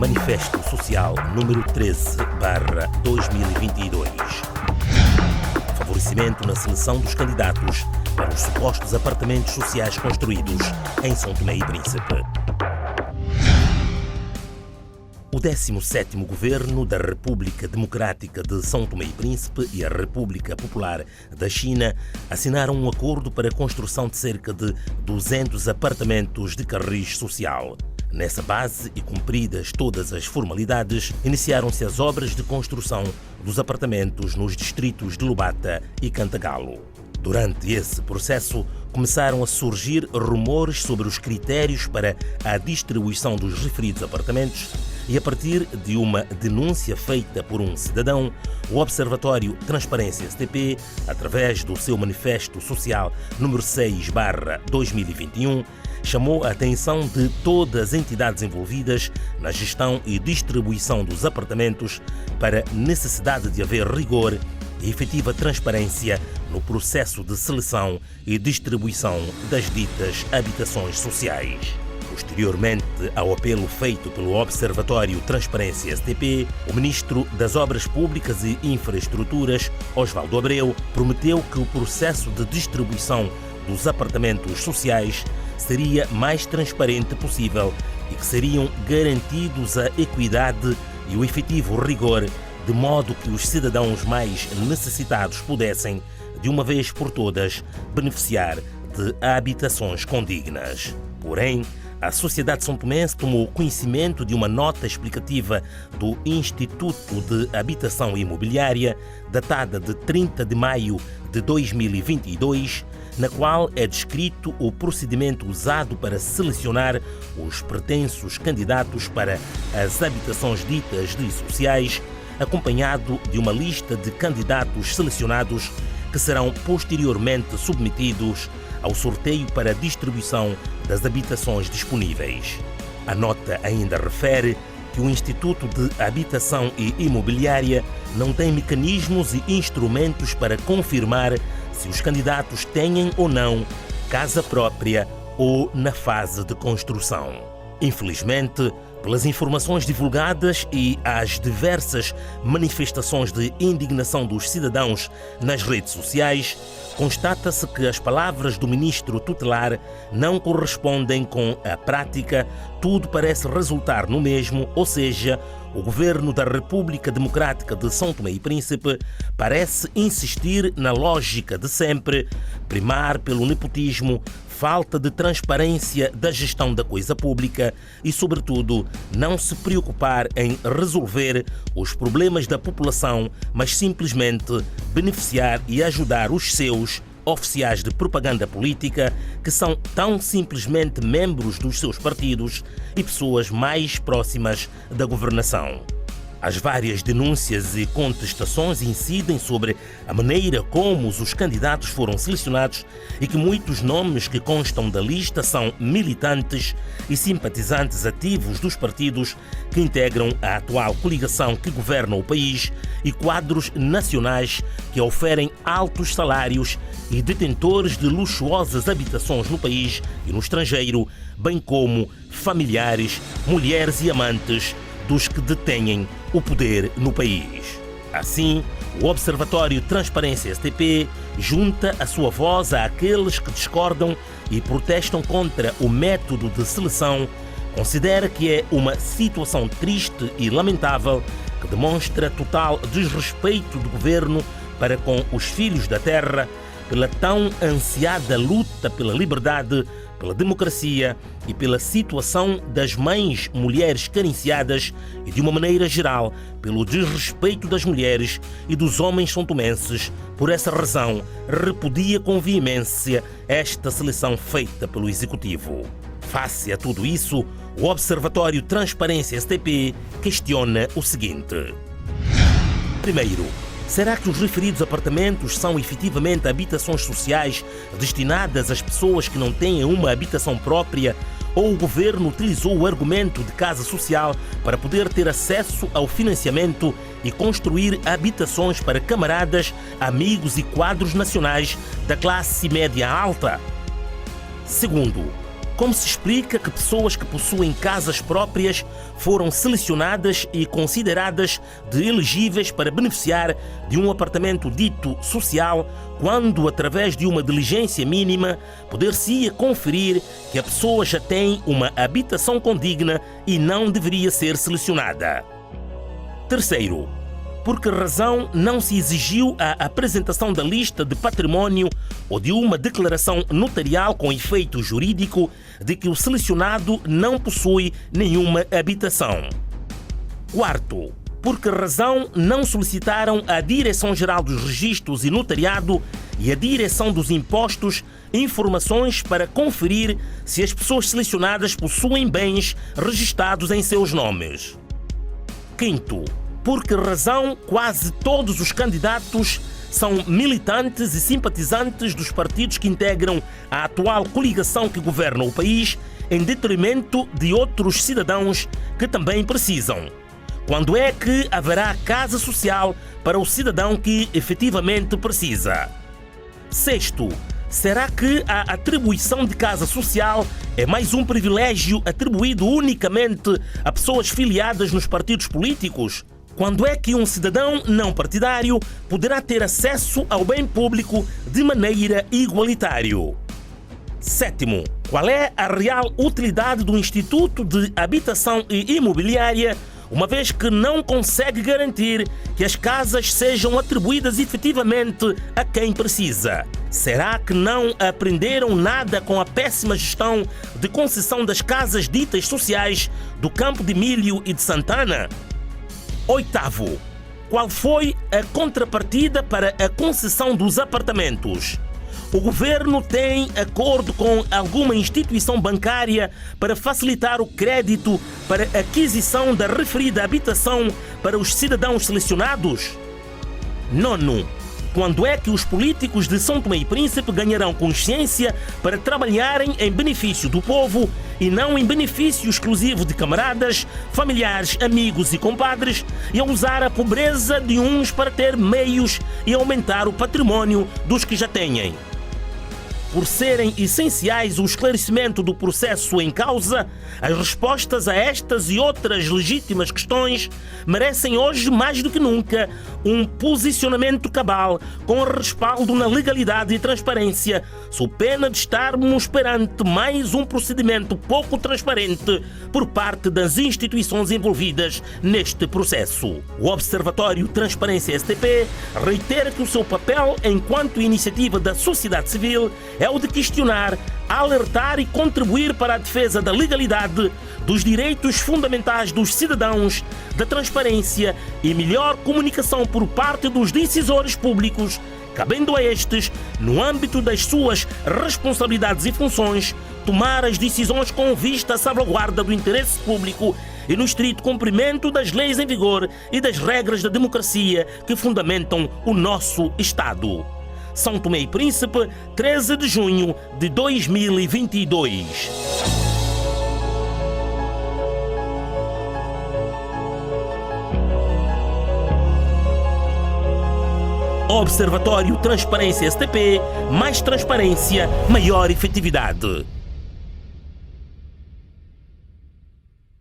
Manifesto Social número 13/2022. Favorecimento na seleção dos candidatos para os supostos apartamentos sociais construídos em São Tomé e Príncipe. O 17º Governo da República Democrática de São Tomé e Príncipe e a República Popular da China assinaram um acordo para a construção de cerca de 200 apartamentos de cariz social. Nessa base e cumpridas todas as formalidades, iniciaram-se as obras de construção dos apartamentos nos distritos de Lubata e Cantagalo. Durante esse processo, começaram a surgir rumores sobre os critérios para a distribuição dos referidos apartamentos e, a partir de uma denúncia feita por um cidadão, o Observatório Transparência STP, através do seu Manifesto Social número 6/2021, chamou a atenção de todas as entidades envolvidas na gestão e distribuição dos apartamentos para a necessidade de haver rigor e efetiva transparência no processo de seleção e distribuição das ditas habitações sociais. Posteriormente ao apelo feito pelo Observatório Transparência STP, o Ministro das Obras Públicas e Infraestruturas, Osvaldo Abreu, prometeu que o processo de distribuição dos apartamentos sociais seria mais transparente possível e que seriam garantidos a equidade e o efetivo rigor, de modo que os cidadãos mais necessitados pudessem, de uma vez por todas, beneficiar de habitações condignas. Porém, a sociedade são-tomense tomou conhecimento de uma nota explicativa do Instituto de Habitação Imobiliária, datada de 30 de maio de 2022, na qual é descrito o procedimento usado para selecionar os pretensos candidatos para as habitações ditas de sociais, acompanhado de uma lista de candidatos selecionados que serão posteriormente submetidos ao sorteio para a distribuição das habitações disponíveis. A nota ainda refere que o Instituto de Habitação e Imobiliária não tem mecanismos e instrumentos para confirmar se os candidatos têm ou não casa própria ou na fase de construção. Infelizmente, pelas informações divulgadas e às diversas manifestações de indignação dos cidadãos nas redes sociais, constata-se que as palavras do ministro tutelar não correspondem com a prática, tudo parece resultar no mesmo, ou seja, o Governo da República Democrática de São Tomé e Príncipe parece insistir na lógica de sempre, primar pelo nepotismo, falta de transparência da gestão da coisa pública e, sobretudo, não se preocupar em resolver os problemas da população, mas simplesmente beneficiar e ajudar os seus oficiais de propaganda política, que são tão simplesmente membros dos seus partidos e pessoas mais próximas da governação. As várias denúncias e contestações incidem sobre a maneira como os candidatos foram selecionados e que muitos nomes que constam da lista são militantes e simpatizantes ativos dos partidos que integram a atual coligação que governa o país e quadros nacionais que oferem altos salários e detentores de luxuosas habitações no país e no estrangeiro, bem como familiares, mulheres e amantes dos que detêm o poder no país. Assim, o Observatório Transparência STP junta a sua voz àqueles que discordam e protestam contra o método de seleção, considera que é uma situação triste e lamentável que demonstra total desrespeito do governo para com os filhos da terra, pela tão ansiada luta pela liberdade, pela democracia e pela situação das mães mulheres carenciadas e, de uma maneira geral, pelo desrespeito das mulheres e dos homens são-tomenses. Por essa razão, repudia com veemência esta seleção feita pelo Executivo. Face a tudo isso, o Observatório Transparência STP questiona o seguinte. Primeiro, será que os referidos apartamentos são efetivamente habitações sociais destinadas às pessoas que não têm uma habitação própria, ou o governo utilizou o argumento de casa social para poder ter acesso ao financiamento e construir habitações para camaradas, amigos e quadros nacionais da classe média alta? Segundo, como se explica que pessoas que possuem casas próprias foram selecionadas e consideradas de elegíveis para beneficiar de um apartamento dito social, quando, através de uma diligência mínima, poder-se-ia conferir que a pessoa já tem uma habitação condigna e não deveria ser selecionada? Terceiro, por que razão não se exigiu a apresentação da lista de património ou de uma declaração notarial com efeito jurídico de que o selecionado não possui nenhuma habitação? Quarto, por que razão não solicitaram à Direção-Geral dos Registros e Notariado e à Direção dos Impostos informações para conferir se as pessoas selecionadas possuem bens registados em seus nomes? Quinto, por que razão quase todos os candidatos são militantes e simpatizantes dos partidos que integram a atual coligação que governa o país, em detrimento de outros cidadãos que também precisam? Quando é que haverá casa social para o cidadão que efetivamente precisa? Sexto, será que a atribuição de casa social é mais um privilégio atribuído unicamente a pessoas filiadas nos partidos políticos? Quando é que um cidadão não partidário poderá ter acesso ao bem público de maneira igualitária? Sétimo, qual é a real utilidade do Instituto de Habitação e Imobiliária, uma vez que não consegue garantir que as casas sejam atribuídas efetivamente a quem precisa? Será que não aprenderam nada com a péssima gestão de concessão das casas ditas sociais do Campo de Milho e de Santana? Oitavo, qual foi a contrapartida para a concessão dos apartamentos? O governo tem acordo com alguma instituição bancária para facilitar o crédito para aquisição da referida habitação para os cidadãos selecionados? Nono, quando é que os políticos de São Tomé e Príncipe ganharão consciência para trabalharem em benefício do povo e não em benefício exclusivo de camaradas, familiares, amigos e compadres, e a usar a pobreza de uns para ter meios e aumentar o património dos que já têm? Por serem essenciais o esclarecimento do processo em causa, as respostas a estas e outras legítimas questões merecem hoje, mais do que nunca, um posicionamento cabal com respaldo na legalidade e transparência, sob pena de estarmos perante mais um procedimento pouco transparente por parte das instituições envolvidas neste processo. O Observatório Transparência STP reitera que o seu papel enquanto iniciativa da sociedade civil é o de questionar, alertar e contribuir para a defesa da legalidade, dos direitos fundamentais dos cidadãos, da transparência e melhor comunicação por parte dos decisores públicos, cabendo a estes, no âmbito das suas responsabilidades e funções, tomar as decisões com vista à salvaguarda do interesse público e no estrito cumprimento das leis em vigor e das regras da democracia que fundamentam o nosso Estado. São Tomé e Príncipe, 13 de junho de 2022. Observatório Transparência STP, mais transparência, maior efetividade.